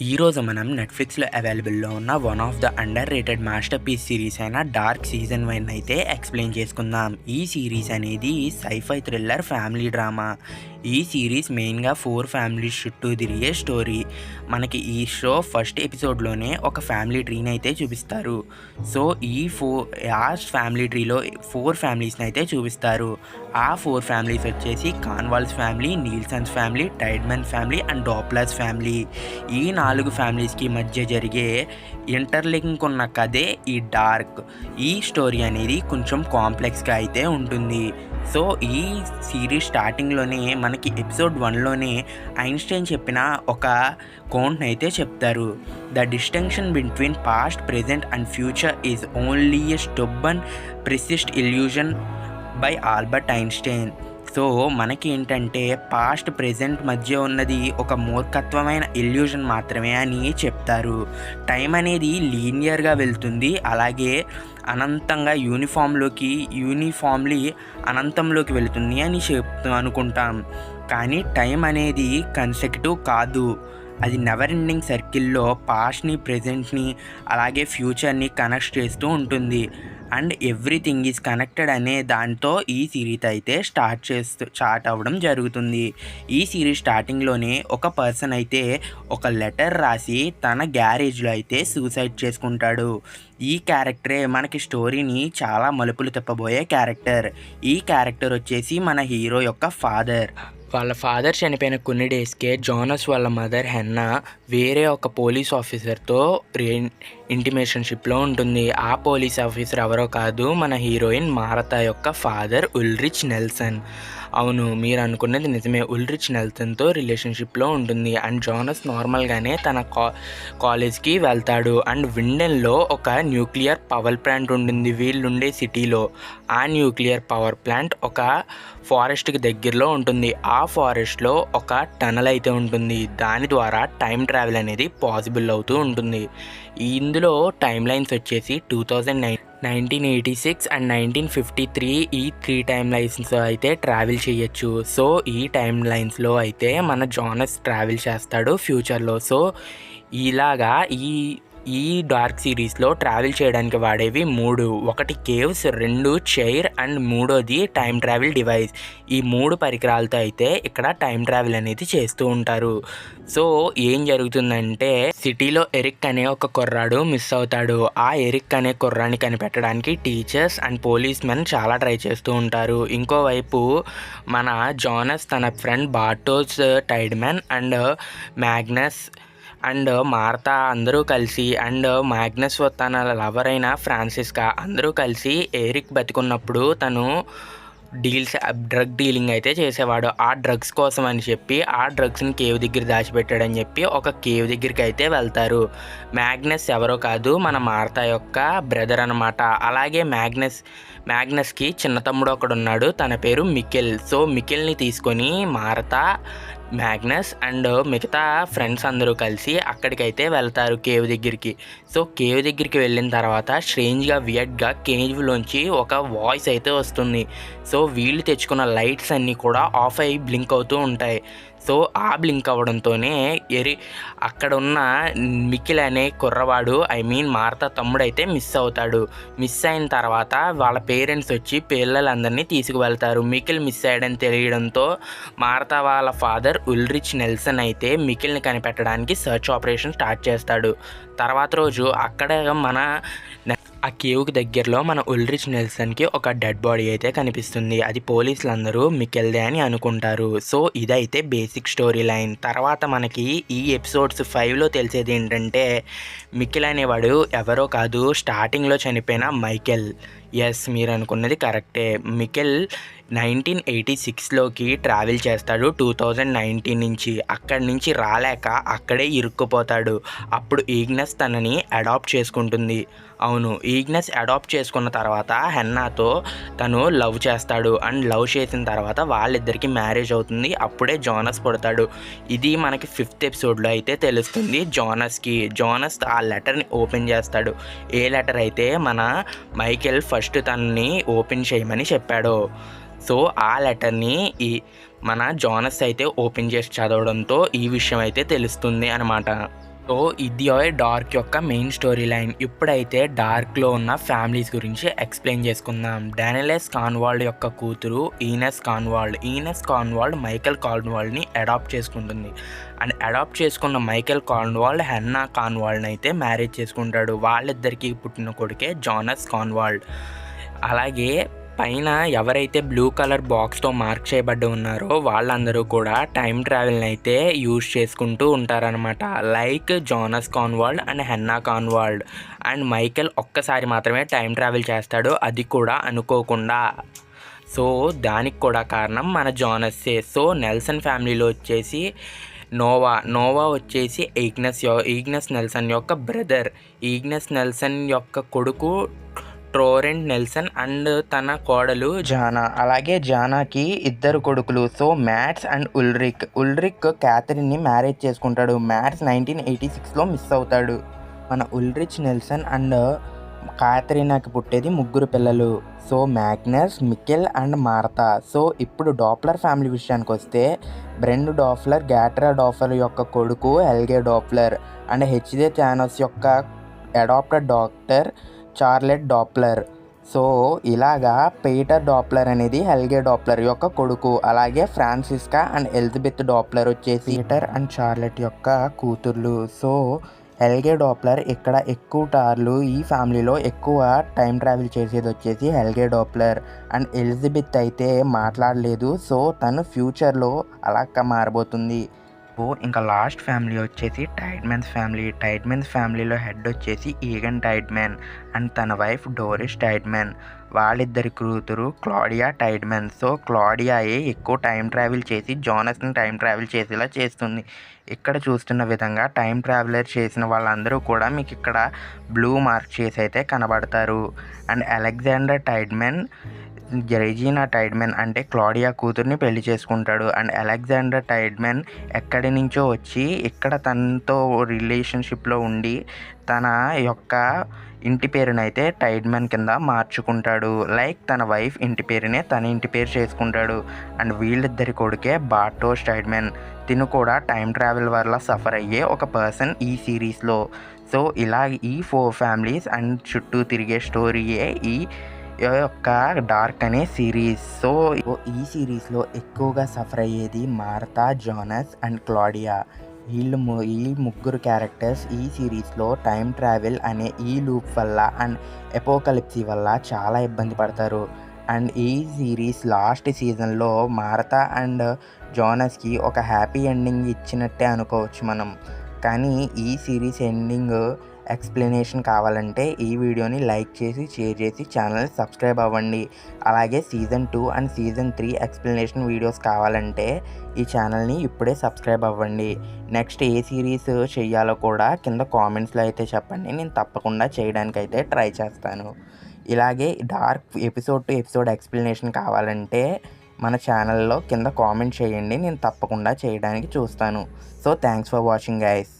ఈరోజు మనం నెట్ఫ్లిక్స్లో అవైలబుల్లో ఉన్న one of the underrated masterpiece series అయిన డార్క్ సీజన్ 1 అయితే ఎక్స్ప్లెయిన్ చేసుకుందాం. ఈ సిరీస్ అనేది సైఫై థ్రిల్లర్ ఫ్యామిలీ డ్రామా. ఈ సిరీస్ మెయిన్గా 4 ఫ్యామిలీస్ చుట్టూ తిరిగే స్టోరీ. మనకి ఈ షో ఫస్ట్ ఎపిసోడ్లోనే ఒక ఫ్యామిలీ ట్రీని అయితే చూపిస్తారు. సో ఆ ఫ్యామిలీ ట్రీలో 4 ఫ్యామిలీస్ని అయితే చూపిస్తారు. ఆ 4 ఫ్యామిలీస్ వచ్చేసి Kahnwalds family, Nielsens family, Tiedemann family and Dopplers family. ఈ 4 ఫ్యామిలీస్కి మధ్య జరిగే ఇంటర్లింక్ ఉన్న కథే ఈ డార్క్. ఈ స్టోరీ అనేది కొంచెం కాంప్లెక్స్గా అయితే ఉంటుంది. సో ఈ సిరీస్ స్టార్టింగ్లోనే మనకి ఎపిసోడ్ 1లోనే ఐన్స్టైన్ చెప్పిన ఒక కోట్ని అయితే చెప్తారు. The distinction between past, present and future is only a stubborn persistent illusion by Albert Einstein. So మనకి ఏంటంటే పాస్ట్ ప్రెజెంట్ మధ్య ఉన్నది ఒక మూర్ఖత్వమైన ఇల్యూజన్ మాత్రమే అని చెప్తారు. టైం అనేది లీనియర్గా వెళ్తుంది, అలాగే అనంతంగా యూనిఫామ్లీ అనంతంలోకి వెళుతుంది అని అనుకుంటాం. కానీ టైం అనేది కన్సెక్టివ్ కాదు, అది నెవర్ ఎండింగ్ సర్కిల్లో పాస్ట్ని, ప్రెజెంట్ని అలాగే ఫ్యూచర్ని కనెక్ట్ చేస్తూ ఉంటుంది. అండ్ ఎవ్రీథింగ్ ఈజ్ కనెక్టెడ్ అనే దాంతో ఈ సిరీస్ అయితే స్టార్ట్ అవ్వడం జరుగుతుంది. ఈ సిరీస్ స్టార్టింగ్లోనే ఒక పర్సన్ అయితే ఒక లెటర్ రాసి తన గ్యారేజ్లో అయితే సూసైడ్ చేసుకుంటాడు. ఈ క్యారెక్టరే మనకి స్టోరీని చాలా మలుపులు తిప్పబోయే క్యారెక్టర్. ఈ క్యారెక్టర్ వచ్చేసి మన హీరో యొక్క ఫాదర్. వాళ్ళ ఫాదర్ చనిపోయిన కొన్ని డేస్కే జోనస్ వాళ్ళ మదర్ హెన్నా వేరే ఒక పోలీస్ ఆఫీసర్తో ఇంటిమేషన్షిప్లో ఉంటుంది. ఆ పోలీస్ ఆఫీసర్ ఎవరో కాదు, మన హీరోయిన్ మారతా యొక్క ఫాదర్ ఉల్రిచ్ నెల్సన్. అవును, మీరు అనుకున్నది నిజమే, ఉల్రిచ్ నెల్సన్తో రిలేషన్షిప్లో ఉంటుంది. అండ్ జోనస్ నార్మల్గానే తన కాలేజ్కి వెళ్తాడు. అండ్ విండెన్లో ఒక న్యూక్లియర్ పవర్ ప్లాంట్ ఉంటుంది వీళ్ళుండే సిటీలో. ఆ న్యూక్లియర్ పవర్ ప్లాంట్ ఒక ఫారెస్ట్కి దగ్గరలో ఉంటుంది. ఆ ఫారెస్ట్లో ఒక టనల్ అయితే ఉంటుంది. దాని ద్వారా టైం ట్రావెల్ అనేది పాసిబుల్ అవుతూ ఉంటుంది. ఇందులో టైమ్ లైన్స్ వచ్చేసి 1986 అండ్ 1953 ఈ 3 టైమ్ లైన్స్ అయితే ట్రావెల్ చేయొచ్చు. సో ఈ టైమ్ లైన్స్లో అయితే మన జోనస్ ట్రావెల్ చేస్తాడు ఫ్యూచర్లో. సో ఇలాగా ఈ డార్క్ సిరీస్లో ట్రావెల్ చేయడానికి వాడేవి 3: ఒకటి కేవ్స్, 2 చైర్ అండ్ 3వది టైం ట్రావెల్ డివైస్. ఈ 3 పరికరాలతో అయితే ఇక్కడ టైం ట్రావెల్ అనేది చేస్తూ ఉంటారు. సో ఏం జరుగుతుందంటే సిటీలో ఎరిక్ అనే ఒక కుర్రాడు మిస్ అవుతాడు. ఆ ఎరిక్ అనే కుర్రాన్ని కనిపెట్టడానికి టీచర్స్ అండ్ పోలీస్ మెన్ చాలా ట్రై చేస్తూ ఉంటారు. ఇంకోవైపు మన జోనస్ తన friend Bartosz, Tiedemann and Magnus and Martha అందరూ కలిసి, అండ్ మ్యాగ్నస్ తన లవర్ అయిన ఫ్రాన్సిస్కా అందరూ కలిసి ఎరిక్ బతికున్నప్పుడు తను డ్రగ్ డీలింగ్ అయితే చేసేవాడు. ఆ డ్రగ్స్ కోసం అని చెప్పి ఆ డ్రగ్స్ని కేవ్ దగ్గర దాచిపెట్టాడని చెప్పి ఒక కేవ్ దగ్గరికి అయితే వెళ్తారు. మ్యాగ్నస్ ఎవరో కాదు, మన మార్తా యొక్క బ్రదర్ అనమాట. అలాగే మ్యాగ్నస్కి చిన్న తమ్ముడు ఒకడు ఉన్నాడు, తన పేరు మికెల్. సో మికెల్ని తీసుకొని మార్తా, మ్యాగ్నస్ అండ్ మిగతా ఫ్రెండ్స్ అందరూ కలిసి అక్కడికైతే వెళ్తారు కేవ్ దగ్గరికి. సో కేవ్ దగ్గరికి వెళ్ళిన తర్వాత స్ట్రేంజ్గా వియర్డ్గా కేవ్లోంచి ఒక వాయిస్ అయితే వస్తుంది. సో వీళ్ళు తెచ్చుకున్న లైట్స్ అన్నీ కూడా ఆఫ్ అయ్యి బ్లింక్ అవుతూ ఉంటాయి. సో ఆ బ్లింక్ అవ్వడంతోనే అక్కడ ఉన్న మికిల్ అనే కుర్రవాడు, మార్తా తమ్ముడు అయితే మిస్ అవుతాడు. మిస్ అయిన తర్వాత వాళ్ళ పేరెంట్స్ వచ్చి పిల్లలందరినీ తీసుకువెళ్తారు. మికిల్ మిస్ అయ్యాడని తెలియడంతో మార్తా వాళ్ళ ఫాదర్ ఉల్రిచ్ నెల్సన్ అయితే మికిల్ని కనిపెట్టడానికి సర్చ్ ఆపరేషన్ స్టార్ట్ చేస్తాడు. తర్వాత రోజు అక్కడ ఆ కేవ్కి దగ్గరలో మన ఉల్రిచ్ నెల్సన్కి ఒక డెడ్ బాడీ అయితే కనిపిస్తుంది. అది పోలీసులందరూ మికెల్దే అని అనుకుంటారు. సో ఇదైతే బేసిక్ స్టోరీ లైన్. తర్వాత మనకి ఈ ఎపిసోడ్స్ 5లో తెలిసేది ఏంటంటే మికెల్ అనేవాడు ఎవరో కాదు, స్టార్టింగ్లో చనిపోయిన మైకెల్. ఎస్, మీరు అనుకున్నది కరెక్టే. మికెల్ 1986లోకి ట్రావెల్ చేస్తాడు 2019 నుంచి. అక్కడి నుంచి రాలేక అక్కడే ఇరుక్కుపోతాడు. అప్పుడు ఈగ్నస్ తనని అడాప్ట్ చేసుకుంటుంది. అవును, ఈగ్నస్ అడాప్ట్ చేసుకున్న తర్వాత హెన్నాతో తను లవ్ చేస్తాడు. అండ్ లవ్ చేసిన తర్వాత వాళ్ళిద్దరికి మ్యారేజ్ అవుతుంది. అప్పుడే జోనస్ పుడతాడు. ఇది మనకి 5th ఎపిసోడ్లో అయితే తెలుస్తుంది. జోనస్ ఆ లెటర్ని ఓపెన్ చేస్తాడు. ఏ లెటర్ అయితే మన మైకెల్ ఫస్ట్ తనని ఓపెన్ చేయమని చెప్పాడో, సో ఆ లెటర్ని మన జోనస్ అయితే ఓపెన్ చేసి చదవడంతో ఈ విషయం అయితే తెలుస్తుంది అన్నమాట. సో ఇది డార్క్ యొక్క మెయిన్ స్టోరీ లైన్. ఇప్పుడైతే డార్క్లో ఉన్న ఫ్యామిలీస్ గురించి ఎక్స్ప్లెయిన్ చేసుకుందాం. డానియల్ కాన్వాల్డ్ యొక్క కూతురు ఈనెస్ కాన్వాల్డ్ మైకేల్ కాన్వాల్డ్ని అడాప్ట్ చేసుకుంటుంది. అండ్ అడాప్ట్ చేసుకున్న మైకేల్ కాన్వాల్డ్ హెన్నా కాన్వాల్డ్ని అయితే మ్యారేజ్ చేసుకుంటాడు. వాళ్ళిద్దరికీ పుట్టిన కొడుకే జానస్ కాన్వాల్డ్. అలాగే పైన ఎవరైతే బ్లూ కలర్ బాక్స్తో మార్క్ చేయబడి ఉన్నారో వాళ్ళందరూ కూడా టైం ట్రావెల్ని అయితే యూజ్ చేసుకుంటూ ఉంటారనమాట. Like Jonas Kahnwald and Hannah Kahnwald. And Mikkel ఒక్కసారి మాత్రమే టైం ట్రావెల్ చేస్తాడు, అది కూడా అనుకోకుండా. సో దానికి కూడా కారణం మన జానస్సే. సో నెల్సన్ ఫ్యామిలీలో వచ్చేసి నోవా వచ్చేసి ఈగ్నస్ నెల్సన్ యొక్క బ్రదర్. ఈగ్నస్ నెల్సన్ యొక్క కొడుకు టోరెంట్ నెల్సన్ అండ్ తన కోడలు జానా. అలాగే జానాకి ఇద్దరు కొడుకులు. సో మ్యాట్స్ అండ్ ఉల్రిక్ క్యాథరిన్ని మ్యారేజ్ చేసుకుంటాడు. మ్యాట్స్ 1986లో మిస్ అవుతాడు. మన ఉల్రిచ్ నెల్సన్ అండ్ క్యాథరినాకి పుట్టేది 3 పిల్లలు. So Magnus, Mikkel and Martha. So ఇప్పుడు డాప్లర్ ఫ్యామిలీ విషయానికి వస్తే బ్రెండ్ డాప్లర్ గ్యాట్రా డాప్లర్ యొక్క కొడుకు Helge Doppler and HG Tannhaus యొక్క adopted doctor Charlotte Doppler. So ఇలాగా పీటర్ డాప్లర్ అనేది హెల్గే డాప్లర్ యొక్క కొడుకు. అలాగే ఫ్రాన్సిస్కా అండ్ ఎలిజబెత్ డాప్లర్ వచ్చేసి పీటర్ అండ్ చార్లెట్ యొక్క కూతుర్లు. సో హెల్గే డాప్లర్ ఇక్కడ ఈ ఫ్యామిలీలో ఎక్కువ టైం ట్రావెల్ చేసేది వచ్చేసి హెల్గే డాప్లర్. అండ్ ఎలిజబెత్ అయితే మాట్లాడలేదు. సో తను ఫ్యూచర్లో అలా మారబోతుంది. ఇంకా లాస్ట్ ఫ్యామిలీ వచ్చేసి టైడ్మెన్స్ ఫ్యామిలీలో హెడ్ వచ్చేసి ఈగన్ టైడ్మెన్ అండ్ తన వైఫ్ డోరిస్ టైడ్మెన్. వాళ్ళిద్దరి కూతురు క్లాడియా టైడ్మెన్. సో క్లాడియాయే ఎక్కువ టైం ట్రావెల్ చేసి జానస్ని టైం ట్రావెల్ చేసేలా చేస్తుంది. ఇక్కడ చూస్తున్న విధంగా టైం ట్రావెలర్ చేసిన వాళ్ళందరూ కూడా మీకు ఇక్కడ బ్లూ మార్క్ చేసి అయితే కనబడతారు. అండ్ అలెగ్జాండర్ టైడ్మెన్ రెజీనా టైడ్మెన్ అంటే క్లాడియా కూతుర్ని పెళ్లి చేసుకుంటాడు. అండ్ అలెగ్జాండర్ టైడ్మెన్ ఎక్కడి నుంచో వచ్చి ఇక్కడ తనతో రిలేషన్షిప్లో ఉండి తన యొక్క ఇంటి పేరునైతే టైడ్మెన్ కింద మార్చుకుంటాడు. లైక్ తన వైఫ్ ఇంటి పేరునే తన ఇంటి పేరు చేసుకుంటాడు. అండ్ వీళ్ళిద్దరి కొడుకే బార్టోస్ టైడ్మెన్. తిను కూడా టైం ట్రావెల్ వల్ల సఫర్ అయ్యే ఒక పర్సన్ ఈ సిరీస్లో. సో ఇలా ఈ 4 ఫ్యామిలీస్ అండ్ చుట్టూ తిరిగే స్టోరీయే ఈ యొక్క డార్క్ అనే సిరీస్. సో ఈ సిరీస్లో ఎక్కువగా సఫర్ అయ్యేది మార్తా, జానస్ అండ్ క్లాడియా. ఈ 3 క్యారెక్టర్స్ ఈ సిరీస్లో టైం ట్రావెల్ అనే ఈ లూప్ వల్ల అండ్ ఎపోకలిప్సీ వల్ల చాలా ఇబ్బంది పడతారు. అండ్ ఈ సిరీస్ లాస్ట్ సీజన్లో మార్తా అండ్ జానస్కి ఒక హ్యాపీ ఎండింగ్ ఇచ్చినట్టే అనుకోవచ్చు మనం. కానీ ఈ సిరీస్ ఎండింగ్ ఎక్స్ప్లెనేషన్ కావాలంటే ఈ వీడియోని లైక్ చేసి షేర్ చేసి ఛానల్ సబ్స్క్రైబ్ అవ్వండి. అలాగే season 2 and season 3 explanation videos కావాలంటే ఈ ఛానల్ని ఇప్పుడే సబ్స్క్రైబ్ అవ్వండి. నెక్స్ట్ ఏ సిరీస్ చేయాలో కూడా కింద కామెంట్స్లో అయితే చెప్పండి, నేను తప్పకుండా చేయడానికైతే ట్రై చేస్తాను. ఇలాగే dark episode to episode explanation కావాలంటే మన ఛానల్లో కింద కామెంట్ చేయండి, నేను తప్పకుండా చేయడానికి చూస్తాను. So thanks for watching guys.